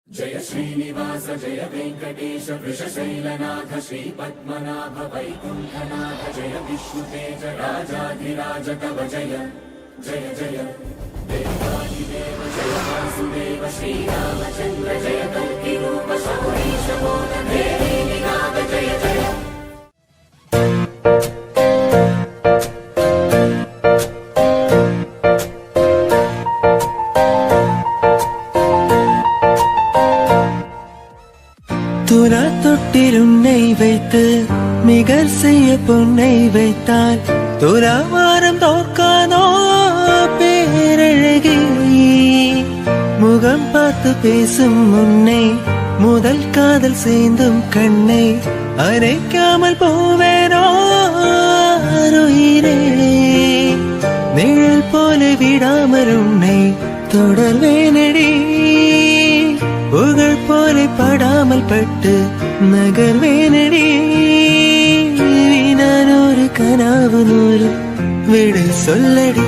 जय श्रीनिवास जय वेंकटेश वृषशैलनाथ श्रीपद्मनाभ वैकुण्ठनाथ जय विष्णुतेज राजाधिराज तव जय जय जय देवादिदेव जय वासुदेव श्रीरामचन्द्र जय कल्किरूप शौरीश मोद देवी निनाद जय जय துலா தொட்டில் உன்னை வைத்து மிகர் செய்ய பொன்னை வைத்தால் துலாவாரம் தோற்காதோ பேரழகி முகம் பார்த்து பேசும் உன்னை முதல் காதல் சேர்ந்தும் கண்ணை அரைக்காமல் போவேனோ உயிரே நிழல் போல விடாமல் உன்னை தொடர்வேனடி புகழ் போல படாமல் பட்டு நகர்வேனடி நான் ஒரு கனவு நூறு விடை சொல்லடி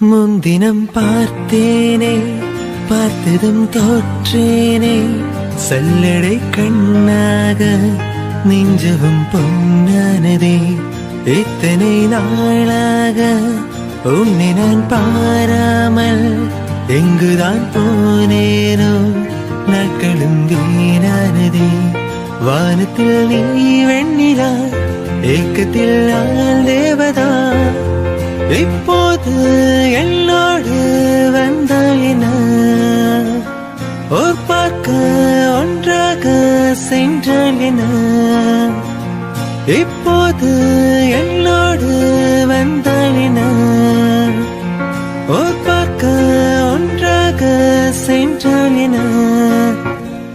முன்தினம் பார்த்தேனே பார்த்ததும் தோற்றேனே சல்லடை கண்ணாக நெஞ்சவும் பொன்னானதே இத்தனை நாளாக உன்னை நான் பாராமல் எங்குதான் போனேனோ நாட்களும் வீணானதே வானத்தில் நீ வெண்ணிலா ஏக்கத்தில் நான் தேவதா இப்போது என்னோடு வந்தால் என்ன ஓர் பார்க்க ஒன்றாக சென்றால் என்ன இப்போது என்னோடு வந்தால் என்ன ஓர் பார்க்க ஒன்றாக சென்றால் என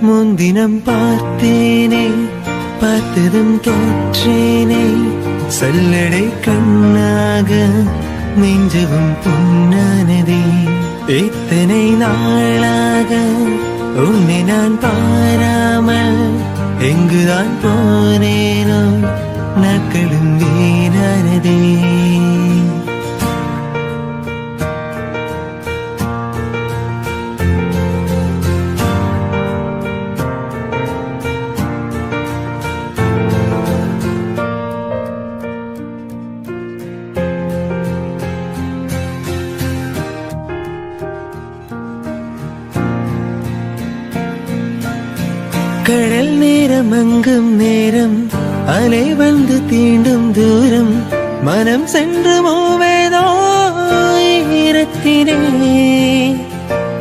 முன்தினம் பார்த்தேனே பார்த்ததும் தோற்றேனே சல்லடை கண்ணாக நெஞ்சவும் பொன்னானதே இத்தனை நாளாக உன்னை நான் பாராமல் எங்குதான் போனேனோ நாட்களும் வீணானதே கடல் நேரம் அங்கும் நேரம் அலை வந்து தீண்டும் தூரம் மனம் சென்று மூவேதோ ஈரத்தினே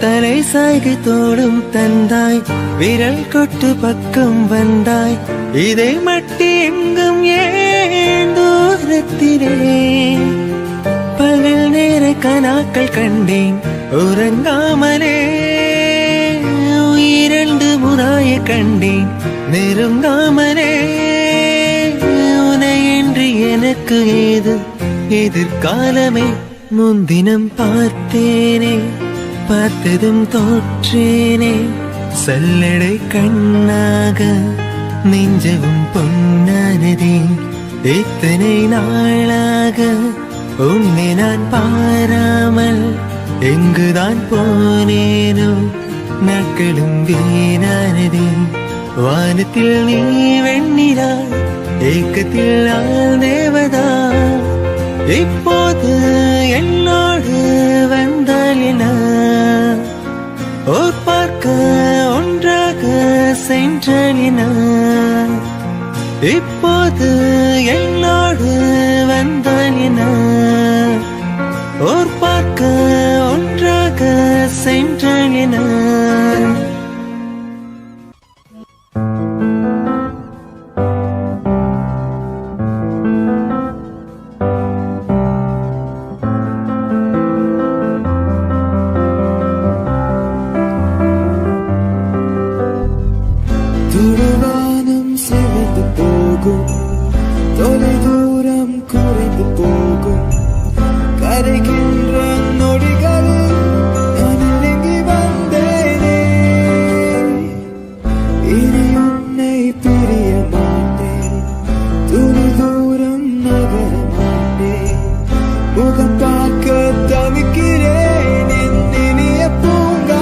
தலை சாய்கு தோடும் தந்தாய் விரல் கொட்டு பக்கம் வந்தாய் இதை மட்டி எங்கும் ஏன் தூரத்தினே பகல் நேர கனாக்கள் கண்டேன் உறங்காமலே இரண்டு முறாய கண்டேன் நெருங்காமலே உனையின்றி எனக்கு ஏது எதிர்காலமே முன்தினம் பார்த்தேனே பார்த்ததும் தோற்றேனே சல்லடை கண்ணாக நெஞ்சவும் பொன்னானதே இத்தனை நாளாக உன்னை நான் பாராமல் எங்குதான் போனேனோ நாட்களும் வீணானதே வானத்தில் நீ வெண்ணிலா ஏக்கத்தில் நான் தேவதா இப்போது என்னோடு வந்தால் என்ன ஓர் பார்க்க ஒன்றாக சென்றால் என்ன இப்போது என்னோடு வந்தால் என்ன ஓர் பார்க்க ஒன்றாக சென்றால் என்ன துருவானம் சிவந்து போகும் தொலை தூரம் குறைந்து போகும் கரைகின்ற நொடிகளில் நான் இறங்கி வந்தேனே இனி உன்னை பிரிய மாட்டேன் துணி தூரம் நகர மாட்டேன் முகம் பார்க்க தவிக்கிறேன் என் இனிய பூங்க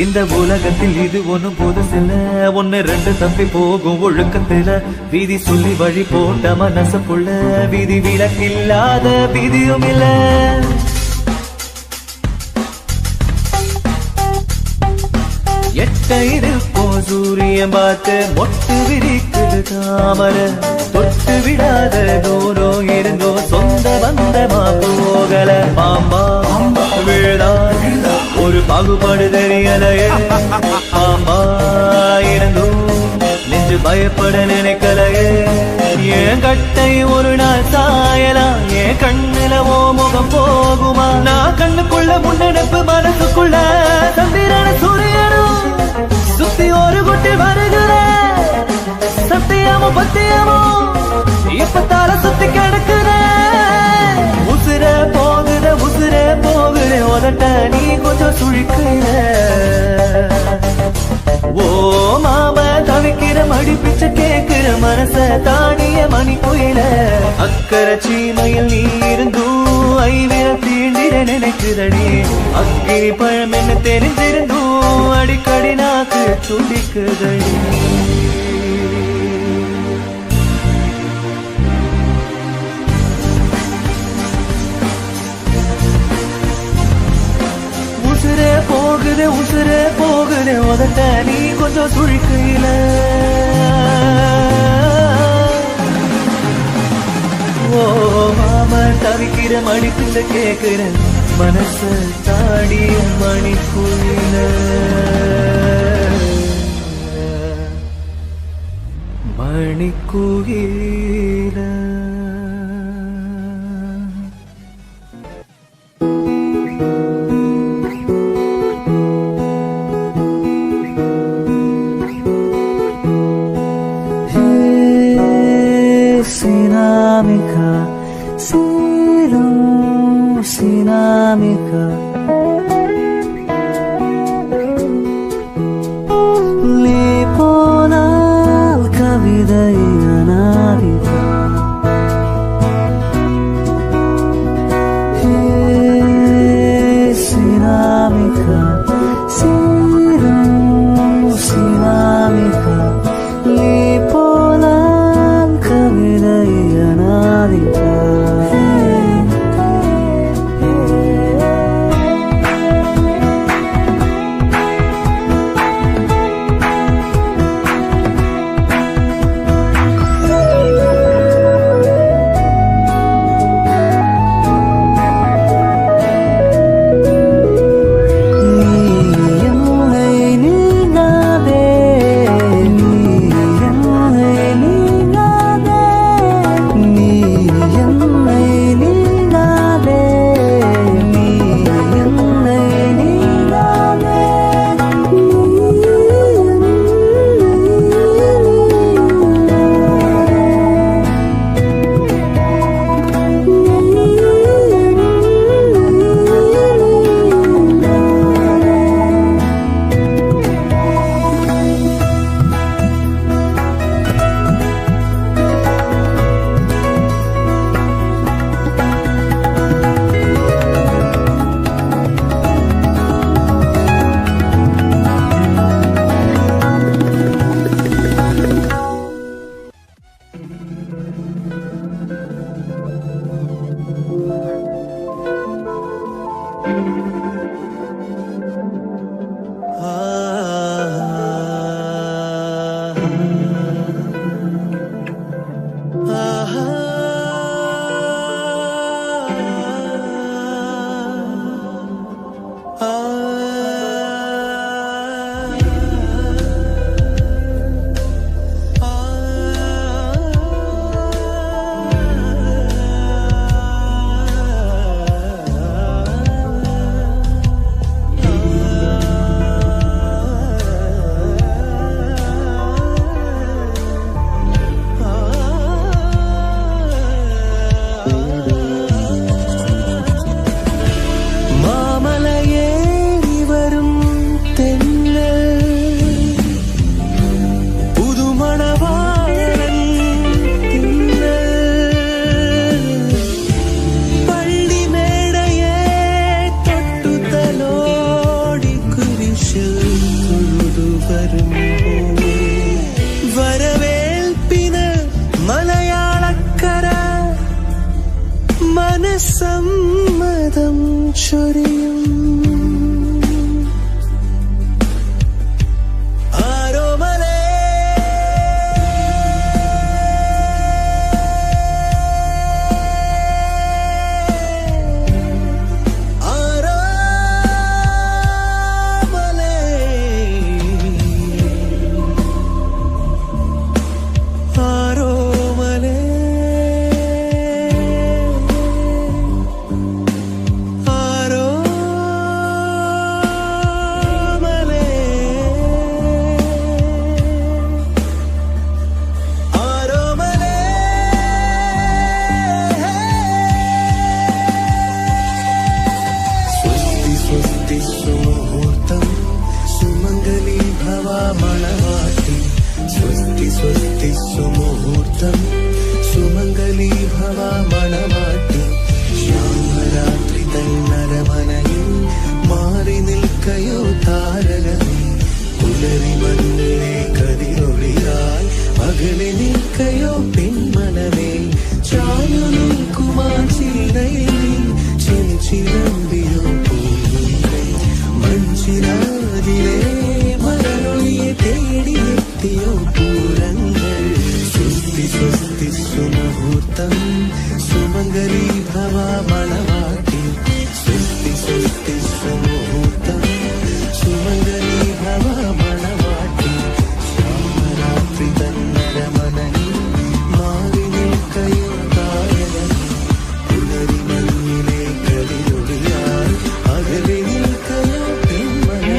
இந்த உலகத்தில் இது ஒண்ணும் புதுசில்ல, ஒன்னு ரெண்டு தப்பி போகும் ஒழுக்கத்துல. வீதி சொல்லி வழி போட்ட மனசுக்குள்ள விதி விலக்கில்லாத விதியும் இல்ல. எட்டைது போ சூரியன் பார்த்து மொட்டு விரிக்குது தாமர. தொட்டு விடாத தூரம் இருந்தோ சொந்த பந்தமா போகல. பாம்பா விழுதா ஒரு பாகுபாடு தெரியலையே. பாம்பா இருந்தும் நெஞ்சு பயப்பட நினைக்கலையே. என் கட்டை ஒரு நாள் சாயலாம், என் கண்ணுல ஓ முகம் போகுமா? நான் கண்ணுக்குள்ள முன்னெடுப்பு மனசுக்குள்ள சந்திரன சூரியனும் சுத்தி ஒரு குட்டி வருகிற. சத்தியமோ பத்தியமோ இப்ப தலை சுத்தி கிடக்குற. உசுர போகுற உதட்ட நீ கொஞ்சம் சுழிக்கிற. ஓ மாம தவிக்கிற மடி பிச்சை கேட்கிற மனச தானிய மணி புயல. அக்கறை சீமையில் நீ இருந்தும் ஐவிர தீண்டிட நினைக்குதடி. அக்கினி பழம் என்ன தெரிஞ்சிருந்தும் அடிக்கடி நாக்கு துடிக்குதடி. உசுரே போகுது உதட்ட நீ கொஞ்சம் சுழிக்கையில. ஓ மாம தவிக்கிற மடிப்புல கேக்குற மனச தாடிய மணிக்குயில. மணிக்குயில Sinamika, sinamika, liponal kavidai anavika. ചൊരിയും സുമുഹൂർത്തം സുമംഗലി ഭവ മണവാട്ടി സ്വസ്തി സ്വസ്തി സുമുഹൂർത്തം സുമംഗലി ഭവ മണവാട്ടി ശ്യാമരാത്രി തന്നരമനയിൽ മാറി നിൽക്കയോ താരകമേ പുലരി മണ്ണിലെ കതിരൊളിയാൽ അകലെ നിൽക്കയോ പെൺമനമേ ചാനു നിൽക്കുമാ ചില്ലയിൽ ചെഞ്ചിരമ്പിയോ മഞ്ചിരാതിലെ മരളൊളിയെ തേടിയെത്തിയോ പൂരങ്ങൾ സ്വസ്തി സ്വസ്തി സുമുഹൂർത്തം സുമംഗലി ഭവ മണവാട്ടി സ്വസ്തി സ്വസ്തി സുമുഹൂർത്തം സുമംഗലി ഭവ മണവാട്ടി ശ്യാമരാത്രി തന്നരമനയിൽ മാറി നിൽക്കയോ താരകമേ പുലരി മഞ്ഞിലെ കതിരൊളിയാൽ അകലെ നിൽക്കയോ പെൺമനമേ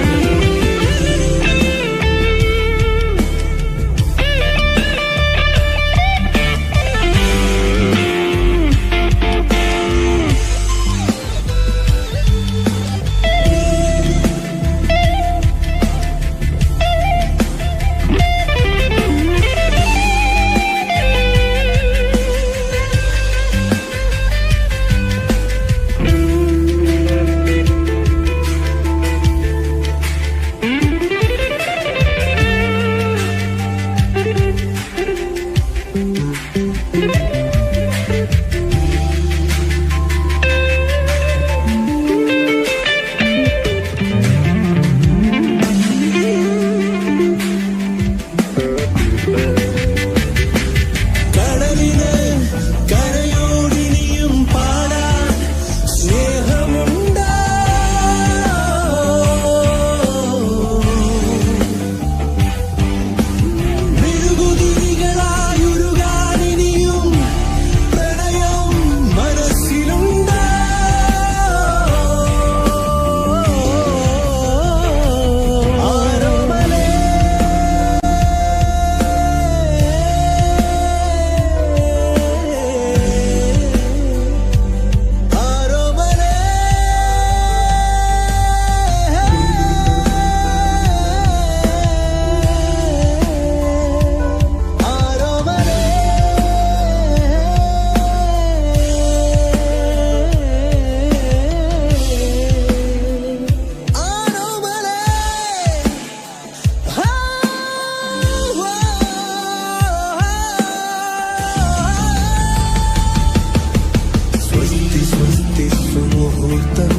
സുമുഹൂർത്തം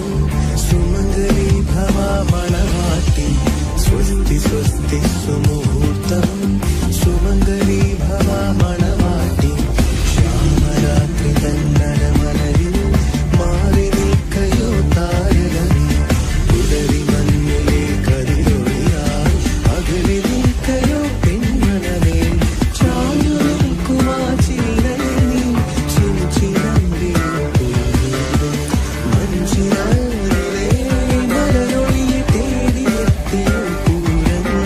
സുമംഗലി ഭവ മണവാട്ടി സ്വസ്തി സ്വസ്തി സുമുഹൂർത്തം സുമംഗലി ഭവ മണവാട്ടി ശ്യാമരാത്രി തന്നരമനയിൽ മാറി നിൽക്കയോ താരകമേ പുലരി മഞ്ഞിലെ കതിരൊളിയാൽ അകലെ നിൽക്കയോ പെൺമനമേ ചാഞ്ഞു നിൽക്കുമാ ചില്ലയിൽ ചിഞ്ചിരമ്പിയോ മഞ്ചിരാതിലെ മരളൊളിയെ തേടിയെത്തിയോ പൂരങ്ങൾ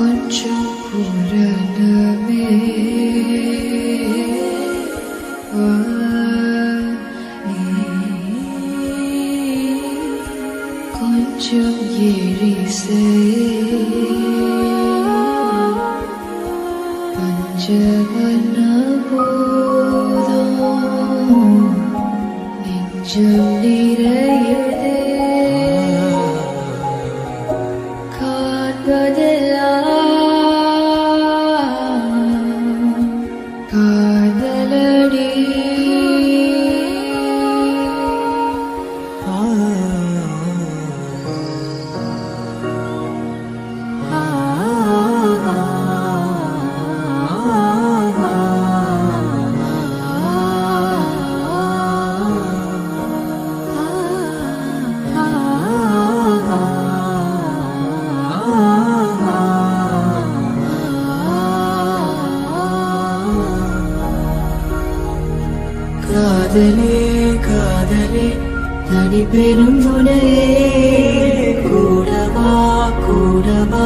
கொஞ்சம் புரணமே வா நீ கொஞ்சம் எரிசே பஞ்சவர்ண பூதம் நெஞ்சம் நிறையதே காதலடி காதலே காதலே தனி பெரும் துணையே கூடவா கூடவா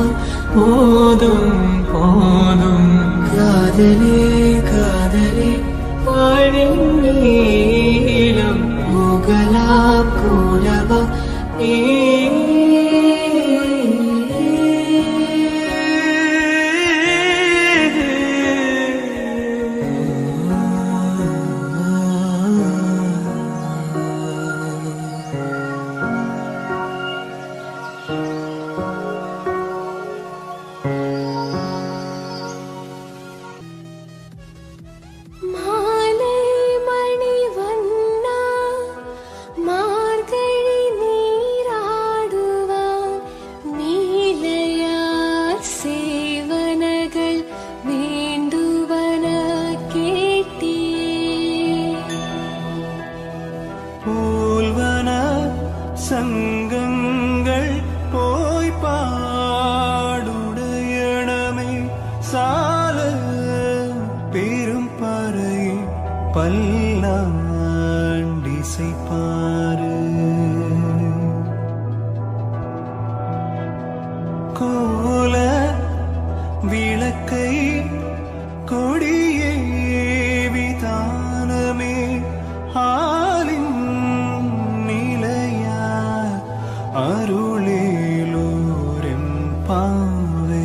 போதும் போதும் காதலே காதலே வாழின் நீளம் முகலா கூடவா நீ மாலை மணி வண்ணா மார்கழி நீராடுவான் நீலையார் சேவனகள் வேண்டுவன கேட்டே போல்வன சங்கங்கள் போய் பாடுடையணமே சால பெரும் பறை பல்லாண்டிசை பாரு கோல விளக்கை கொடியே விதானமே ஆலின் நிலையா அருளேலோரெம் பாவே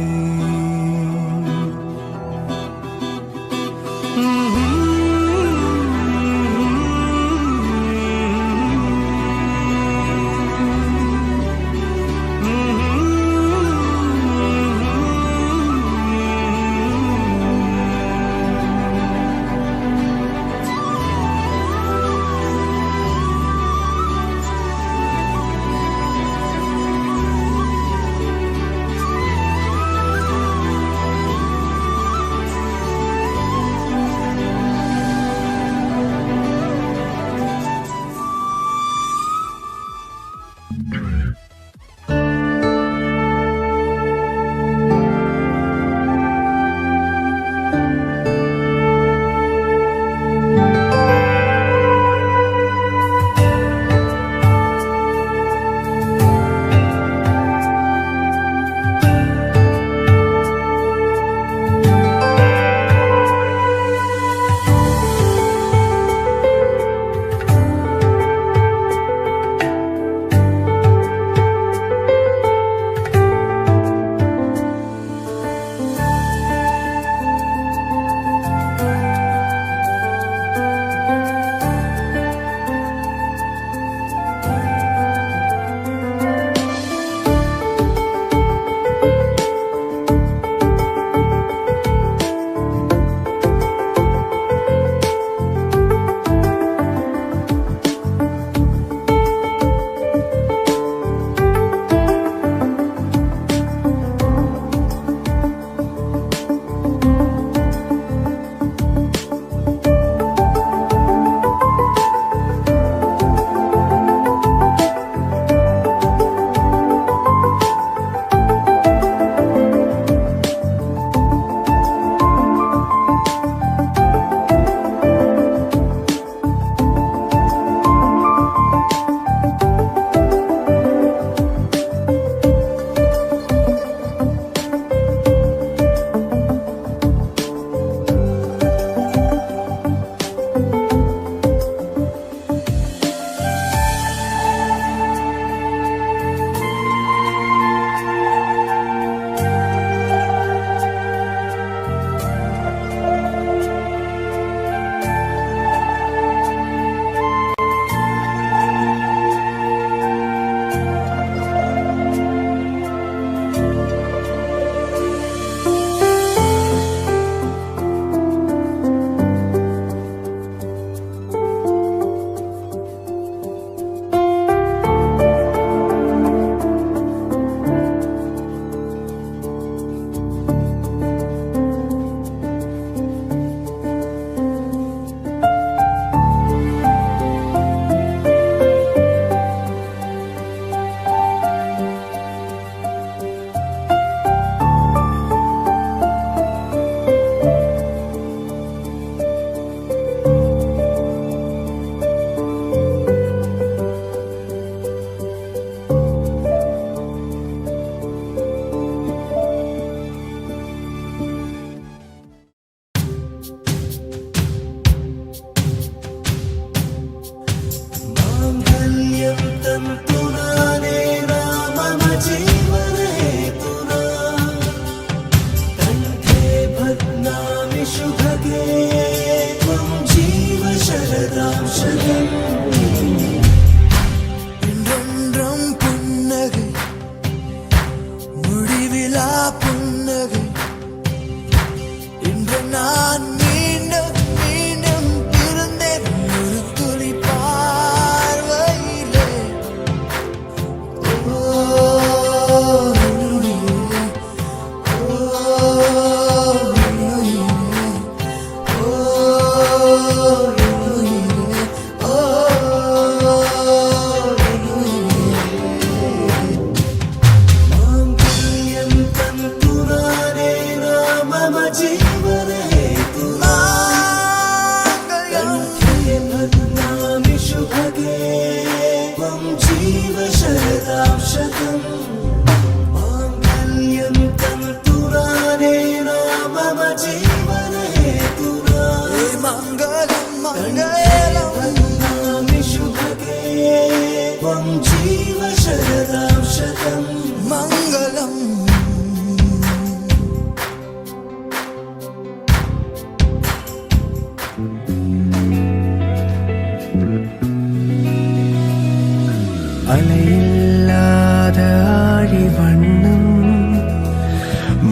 அலையில்லாத ஆழி வண்ணம்,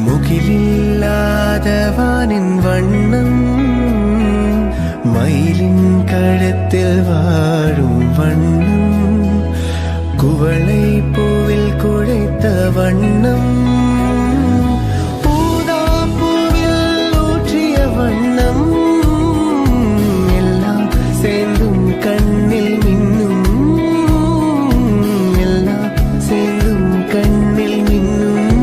முகிலில்லாத வானின் வண்ணம், மயிலின் கழுத்தில் வாழும் வண்ணம், குவளை பூவில் குழைத்த வண்ணம், பூதா பூவில் ஊற்றிய வண்ணம், எல்லாம் சேர்ந்தும் கண்ணில் மின்னும், எல்லாம் சேர்ந்தும் கண்ணில் மின்னும்.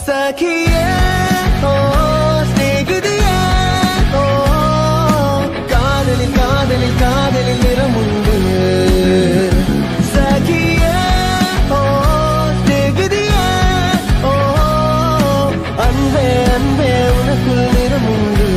சகியே காதலில் காதலில் நிறமுண்டு. சகியே தேகுதியே அன்பே அன்பே உனக்குள் நிறமுண்டு.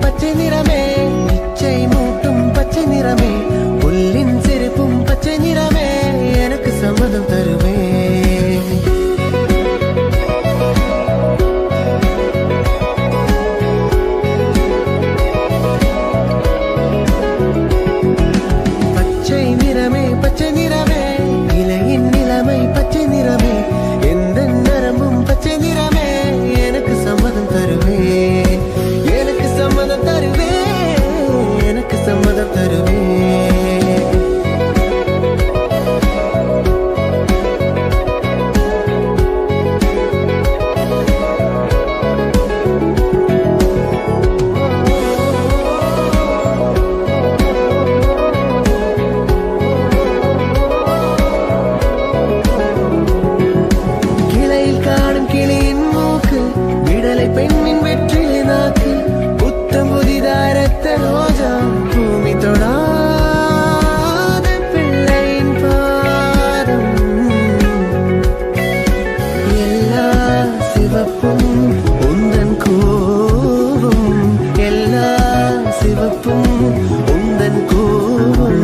பச்சை நிறமே இச்சை மூட்டும் பச்சை நிறமே, புல்லின் சிரிப்பும் பச்சை நிறமே, எனக்கு சம்மதம் தருவே. பச்சை நிறமே பச்சை நிறமே, இலையின் நிலைமை பச்சை நிறமே, எந்த நரம்பும் பச்சை நிறமே, எனக்கு சம்மதம் தருவே. சம்மதம் தருவே, எனக்கு சம்மதம் தருவே. கிளையில் காணும் கிளியின் மூக்கு, விடலை பெண்ணின் வெற்றி நாக்கு, புதிதாரத்த ரோஜா பூமி தொடாத பிள்ளையின் பாதம், எல்லா சிவப்பும் உந்தன் கோபம், எல்லா சிவப்பும் உந்தன் கோபம்,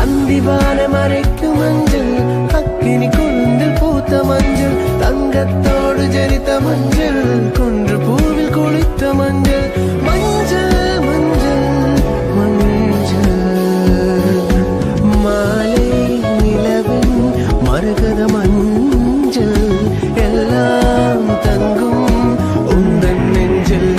அந்திவான மறைக்கும் மஞ்சள், அக்கினி கொழுந்தில் பூத்த மஞ்சள், தங்கத்தோடு ஜரித்த மஞ்சள், கொன்று பூவில் குளித்த மஞ்சள், மஞ்சள் மஞ்சள் மஞ்சள், மாலை நிலவின் மரகத மஞ்சள், எல்லாம் தங்கும் உந்தன் நெஞ்சில்.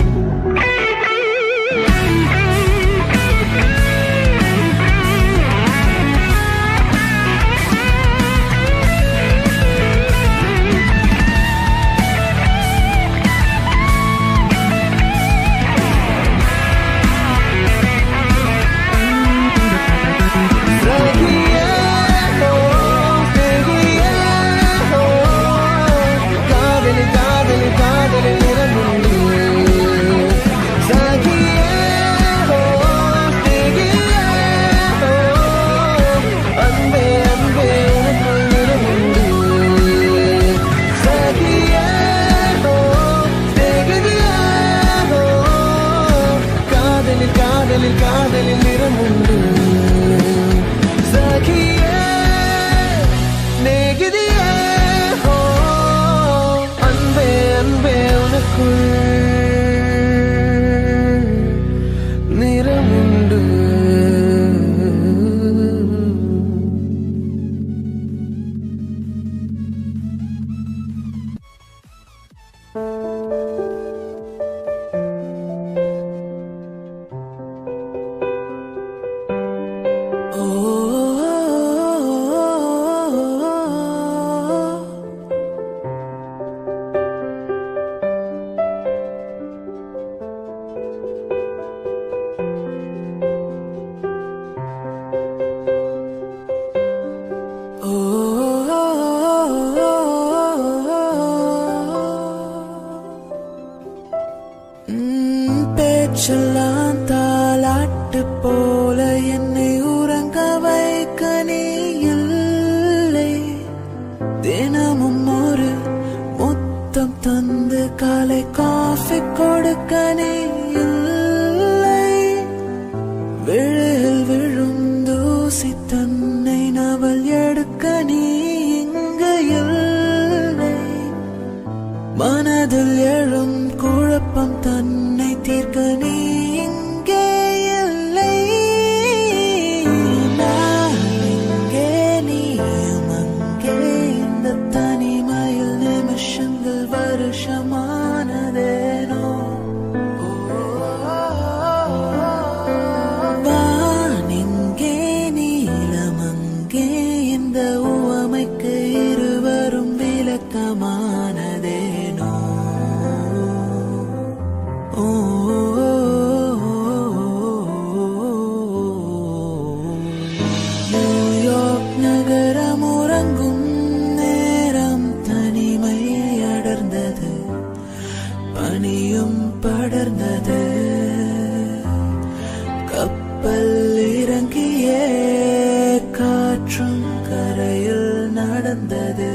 காதலில் நிறமுண்டு. சகியே நேகிதியே அன்பே அன்பே உனக்குள் நிறமுண்டு. பேச்செல்லாம் தாலாட்டு போல என்னை உறங்க வைக்க நீ இல்லை. தினமும் ஒரு முத்த காலை காஃபி கொடுக்க நீ இல்லை. விழில் விழும் தூசி தன்னை நவல் எடுக்க நீ இங்கு இல்லை. மனதில் எழும் குழப்பம் தன்னை தீர்க்க நீ இங்கே இல்லை. நான் இங்கே நீயும் அங்கே, இந்த தனிமையில் நிமிஷங்கள் வருஷமானதேனோ. வான் இங்கே நீலம் அங்கே, இந்த உவமைக்கு இருவரும் விளக்கமானதேனோ. நியூயார்க் நகரம் உறங்கும் நேரம் தனிமை அடர்ந்தது, பனியும் படர்ந்தது. கப்பல் இறங்கியே காற்றும் கரையில் நடந்தது.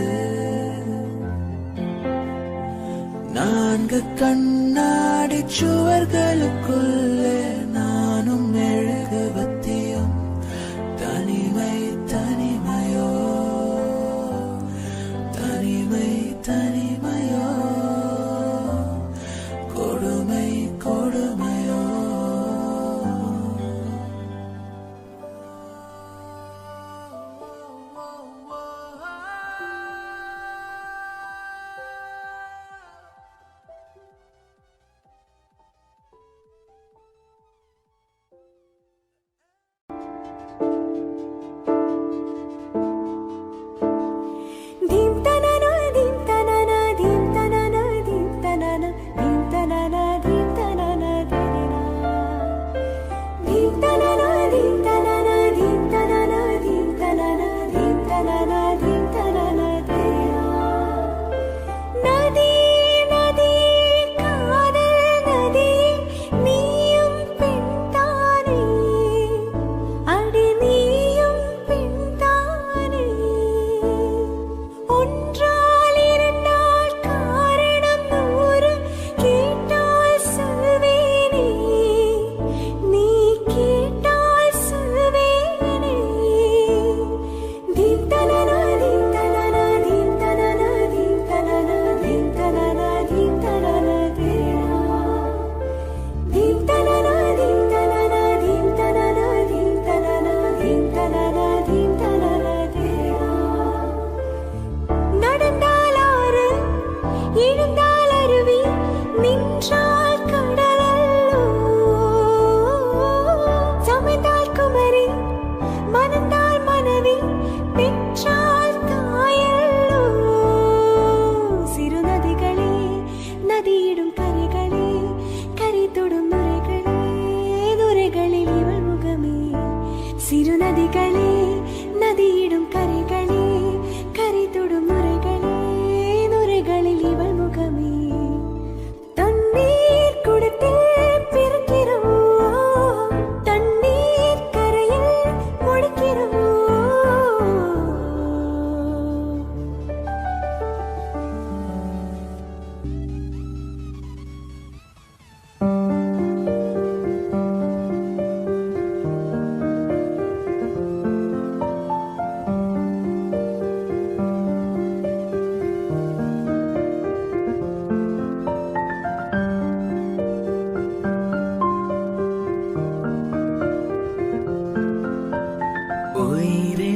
4 கண்ணாடி சுவர்களுக்குள்ளே நானும் மெழுகுவத்தியும். தனிமை தனிமையோ, தனிமை தனிமையோ, கொடுமை கொடுமையோ. dim tanana dim tanana dim tanana dim tanana dim tanana dim tanana dim tanana dim tanana dim tanana dim tanana dim tanana dim tanana nadi nadi kaadal nadi neeyum pentane adi neeyum pentane. ஒன்றால் இரண்டால் காரணம் 100 கேட்டால் சொல்வேனே, நீ கேட்டால் சொல்வேனே. Theme தனனா theme தனனா theme தனனா theme தனனா தீம் தனனா தீம் தனனா தேரா. தீம் தனனா தீம் தனனா தீம் தனனா தீம் தனனா தீம் தனனா தீம் தனனா தேரா. நடந்தால் ஆறு, எழுந்தால் அருவி, நின்றால் கடலல்லோ. சமைத்தால் குமரி, மணந்தால் மனைவி, பெற்றால் தாயல்லோ. சிறு நதிகளே, நதியிடும் கரைகளே, கரை தொடும் நுரைகளே, நுரைகளில் இவள் முகமே. சிறு நதிகளே, நதியிடும் கரைகளே, கரை தொடும் நுரைகளே, நுரைகளில் இவள் முகமே. தண்ணீர் குடத்தில் பிறக்கிறோம், தண்ணீர் கரையில் முளைக்கிறோம். உயிரே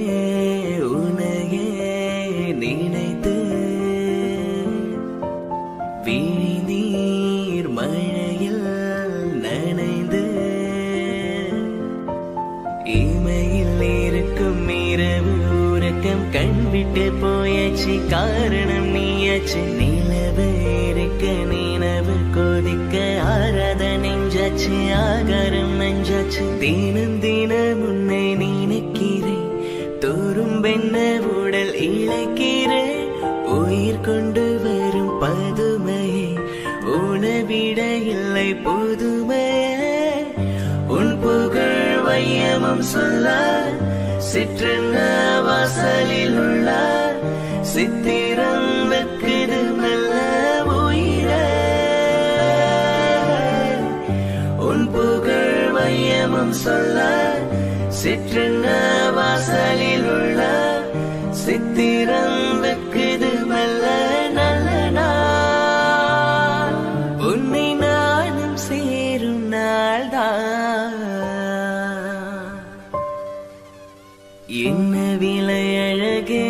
உனையே நினைத்து விழிநீர் மழையில் நனைந்து இமையில் இருக்கும் இரவு உறக்கம் கண்விட்டு போயாச்சு. காரணம் நீயாச்சு. நிலவு இருக்க நினைவு கொதிக்க ஆராத நெஞ்சாச்சு. ஆகாரம் நெஞ்சாச்சு. தினம் தினம் உன்னை நினைக்கிறேன், தோறும் பெண்ண உடல் இழைக்கிறேன். உயிர் கொண்டு வரும் பதுமையே, உணவிட இல்லை புதுமையே. உன் புகழ் வையமும் சொல்ல சிற்றென்ன வாசலில் உள்ள சித்திரம் வெக்குது மெல்ல உயிரே. சத்தியமும் சொல்ல சிற்றுங்க வாசலில் உள்ள சித்திரம் வெக்குது மெல்ல நல்ல நாள் உன்னை நானும் சேரும் நாள்தான் என்ன விலை அழகே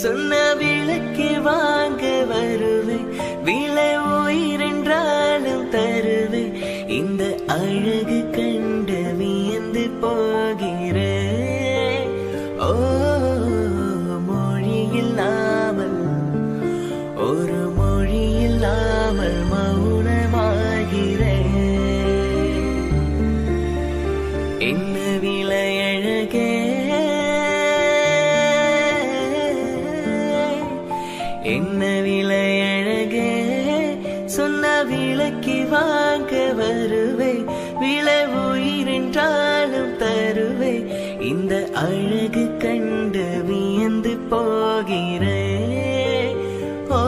சொன்ன விளக்கு வாங்க வருவேன் விலை உயிரென்றாலும் தருவேன் இந்த அழகு கண்டு வியந்து போகிறேன் ஓ மொழி இல்லாமல் ஒரு மொழி இல்லாமல் மௌனமாகிறேன் என்ன விலை அழகே என்ன விலை அழகே சொன்ன விளக்கி வாங்க வருவே விலை உயிரென்றாலும் தருவே இந்த அழகு கண்டு வியந்து போகிறே ஓ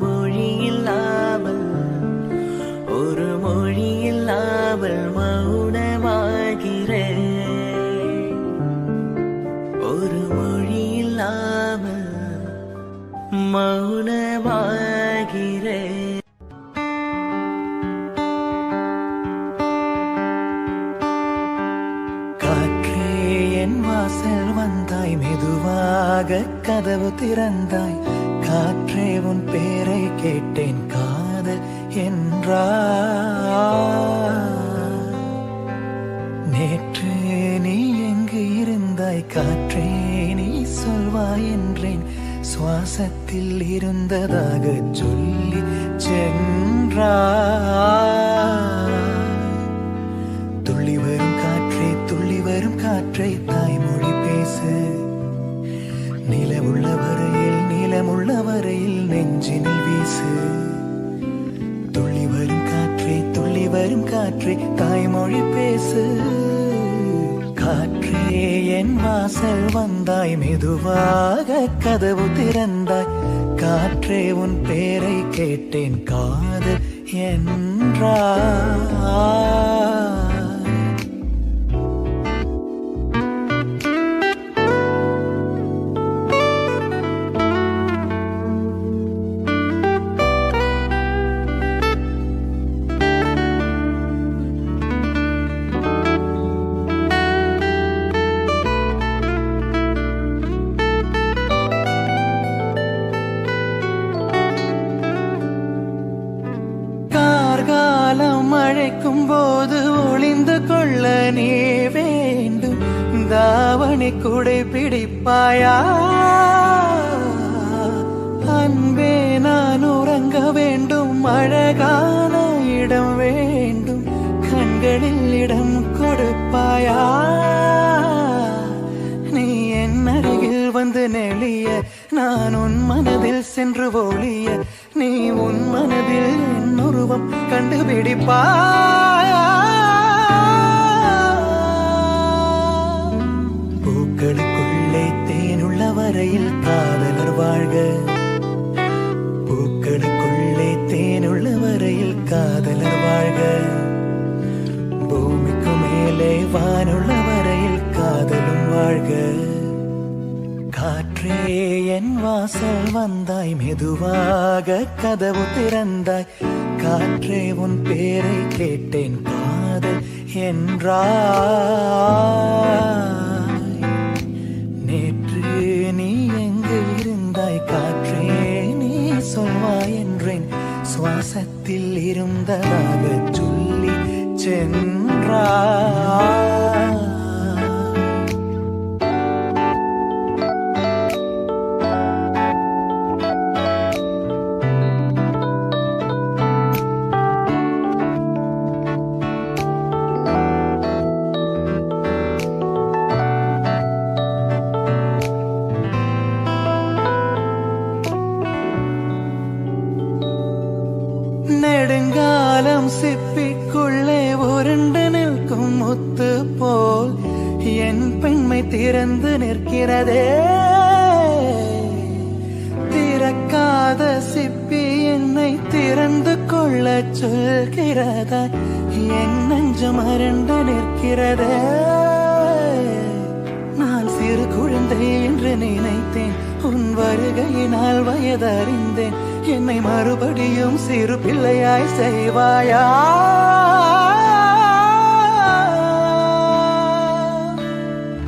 மொழி இல்லாமல் ஒரு மொழி இல்லாமல் மௌனமாகிறே ஒரு மொழி இல்லாமல் மௌனமாகிறே காற்றே என் வாசல் வந்தாய் மெதுவாக கதவு திறந்தாய் காற்றே உன் பேரை கேட்டேன் காதல் என்றாய் நேற்று நீ எங்கு இருந்தாய் காற்றே நீ சொல்வாய் என்றேன் சுவாசத்தில் இருந்ததாக சொல்லி சென்றாய் துள்ளி வரும் காற்றை தாய்மொழி பேசு நிலமுள்ள வரையில் நெஞ்சினில் வீசு துள்ளி வரும் காற்றை தாய்மொழி பேசு காற்றே என் வாசல் வந்தாய் மெதுவாக கதவு திறந்தாய் காற்றே உன் பேரை கேட்டேன் காதல் என்றாய் மழைக்கும் போது ஒளிந்து கொள்ள நீ வேண்டும் தாவணி குடை பிடிப்பாயா அன்பே நான் உறங்க வேண்டும் அழகான இடம் வேண்டும் கண்களில் இடம் கொடுப்பாயா நீ என் அருகில் வந்து நெளிய நான் உன் மனதில் சென்று ஒளிய நீ உன் மனதில் என் உருவம் கண்டுபிடிப்பாயா பூக்களுக்குள்ளே தேனுள்ள வரையில் காதலர் வாழ்க பூக்களுக்குள்ளே தேனுள்ள வரையில் காதலர் வாழ்க பூமிக்கு மேலே வானுள்ள வரையில் காதலும் வாழ்க காற்றே என் வாசல் வந்தாய் மெதுவாக கதவு திறந்தாய் காற்றே உன் பேரை கேட்டேன் காதல் என்றாய் நேற்று நீ எங்கு இருந்தாய் காற்றே நீ சொல்வாய் என்றேன் சுவாசத்தில் இருந்ததாக சொல்லி சென்றாய் நெடுங்காலம் சிப்பிக்குள்ளே உருண்டு நிற்கும் முத்து போல் என் பெண்மை திறந்து நிற்கிறதே திறக்காத சிப்பி என்னை திறந்து கொள்ள சொல்கிறதா என் நெஞ்சம் அரண்டு நிற்கிறதே. நான் சிறு குழந்தை என்று நினைத்தேன், உன் வருகையினால் வயதறிந்தேன். என்னை மறுபடியும் சிறு பிள்ளையாய் செய்வாயா?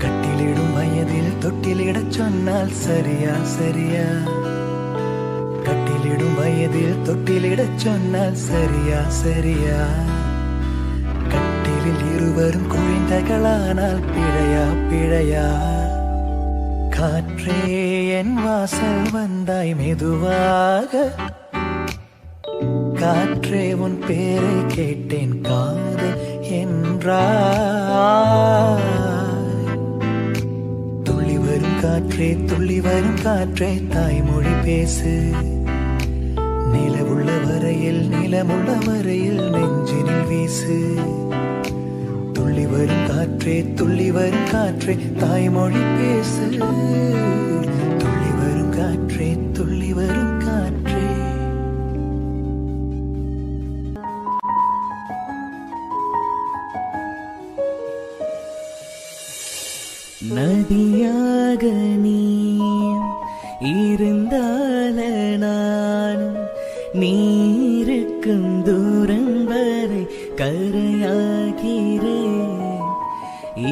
கட்டிலிடும் வயதில் தொட்டிலிடச் சொன்னால் சரியா சரியா? கட்டிலிடும் வயதில் தொட்டிலிடச் சொன்னால் சரியா சரியா? கட்டிலில் இருவரும் குழந்தைகளானால் பிழையா பிழையா? காற்றே என் வாசல் வந்தாய் மெதுவாக, காற்றே உன் பேரை கேட்டேன் காதல் என்றாய். துள்ளி வரும் காற்றே துள்ளி வரும் காற்றே தாய்மொழி பேசு. நிலவுள்ள வரையில் நிலமுள்ள வரையில் நெஞ்சினில் வீசு. துள்ளி வரும் காற்றே துள்ளி வரும் காற்றே தாய்மொழி பேசு. துள்ளி வரும் காற்றே துள்ளி வரும் காற்றே. நதியாக நீ இருந்தால நானும் நீருக்கும் தூரம் வரை கரையாகிறேன்.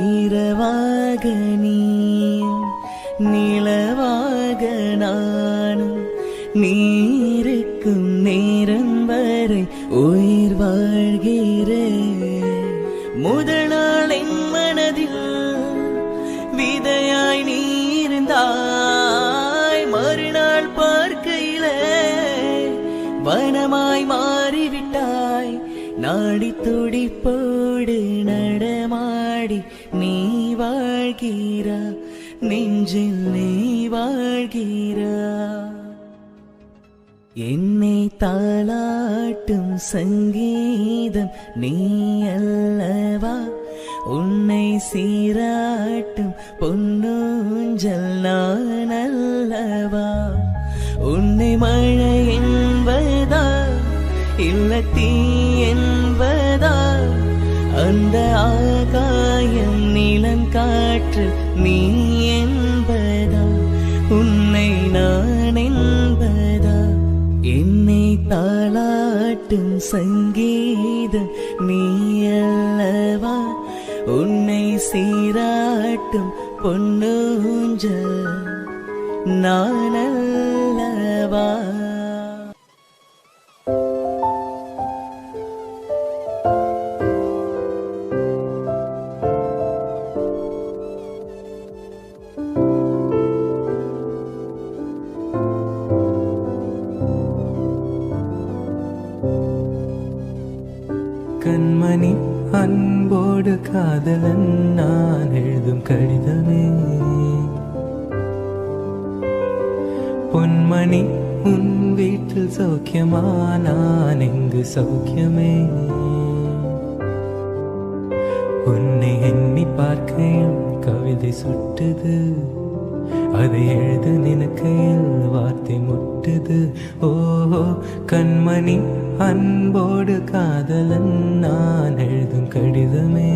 இரவாக நீ நிலவாக நானும் நீருக்கும் நேரம் வரை உயிர் வாழ்கிறேன். முதல் நாள் என் மனதில் விதையாய் நீ இருந்தாய், மறுநாள் பார்க்கையிலே வனமாய் மாறிவிட்டாய். நாடி துடிப்போடு நடமாடி நீ வாழ்கிறா, நெஞ்சில் நீ வாழ்கிறா. என்னை தாளாட்டும் சங்கீதம் நீ அல்லவா, உன்னை சீராட்டும் பொன்னூஞ்சல் நான் அல்லவா. உன்னை மழை என்பதா இல்ல தீ என்பதா, அந்த ஆகாயம் நிலம் காற்று நீ என்பதா, உன்னை நான் என்பதா. என்னை தாளாட்டும் சங்கீதம் நீ அல்லவா, உன்னை சீராட்டும் பொன்னூஞ்சல் நான் அல்லவா. கண்மணி அன்போடு காதலன் நான் எழுதும் கடிதமே, பொன்மணி உன் வீட்டில் சௌக்கியமா, நான் எங்கு சௌக்கியமே. உன்னை எண்ணி பார்க்கையில் கவிதை சுட்டுது, அதை எழுத நினைக்கையில் வார்த்தை முட்டுது. ஓஹோ கண்மணி அன்போடு காதலன் நான் எழுதும் கடிதமே,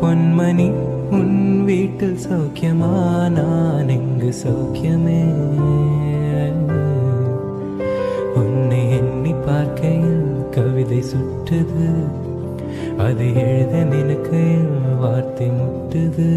பொன்மணி உன் வீட்டில் சௌக்கியமா, நான் எங்கு சௌக்கியமே. உன்னை எண்ணி பார்க்கையில் கவிதை சுட்டுது, அதை எழுத நினைக்கையில் வார்த்தை முட்டுது.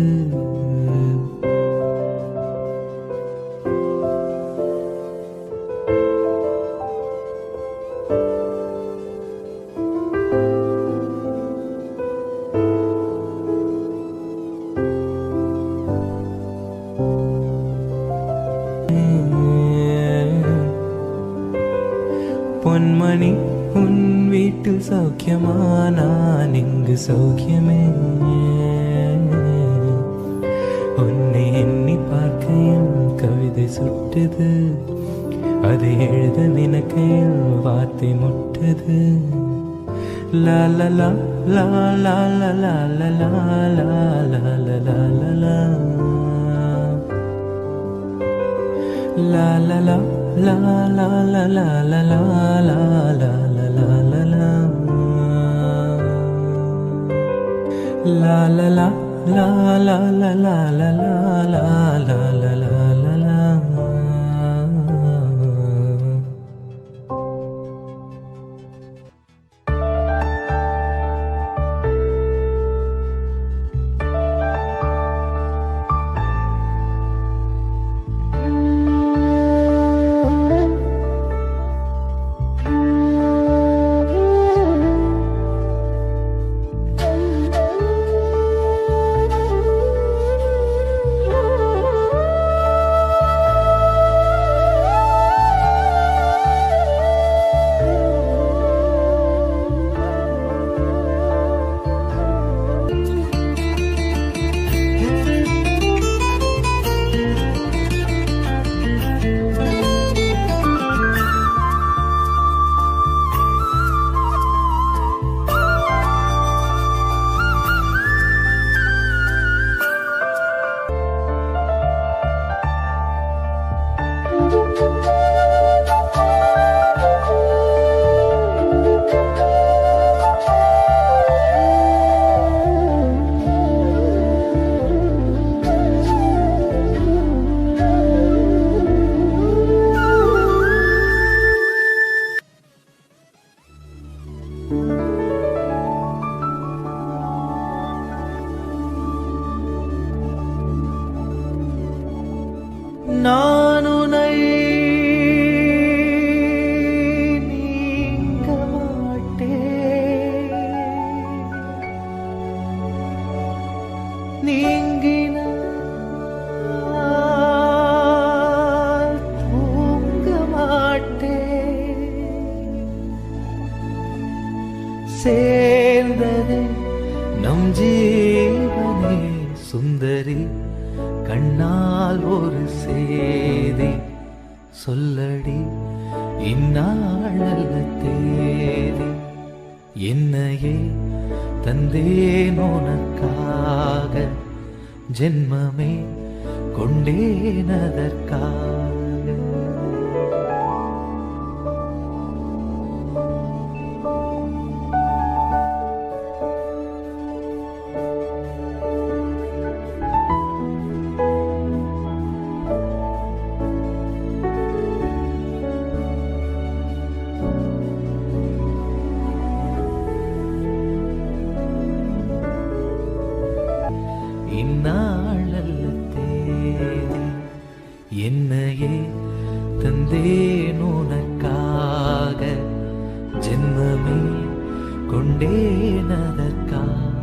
பொன்மணி உன் வீட்டில் சௌக்கியமா, நான் இங்கு சௌக்கியமே. உன்னை எண்ணி பார்க்கையில் கவிதை சுட்டுது, அதை எழுத நினைக்கையில் வார்த்தை முட்டுது. லா லா லா லா லா லா லா லா லா லா லா லா லா la la la la la la la la la la la la la la la la la la la la la la la la. நான் உன்னை நீங்க மாட்டேன், நீங்கினால் தூங்க மாட்டேன். சேர்ந்தது நம் ஜீவனே சுந்தரி, கண்ணால் ஒரு சேதி சொல்லடி, இந்நாளல்ல தேதி. என்னையே தந்தேன் உனக்காக, ஜென்மமே கொண்டேன் அதற்காக. இந்நாளல்ல தேதி, என்னையே தந்தேன் உனக்காக, ஜென்மமே கொண்டேன் அதற்காக.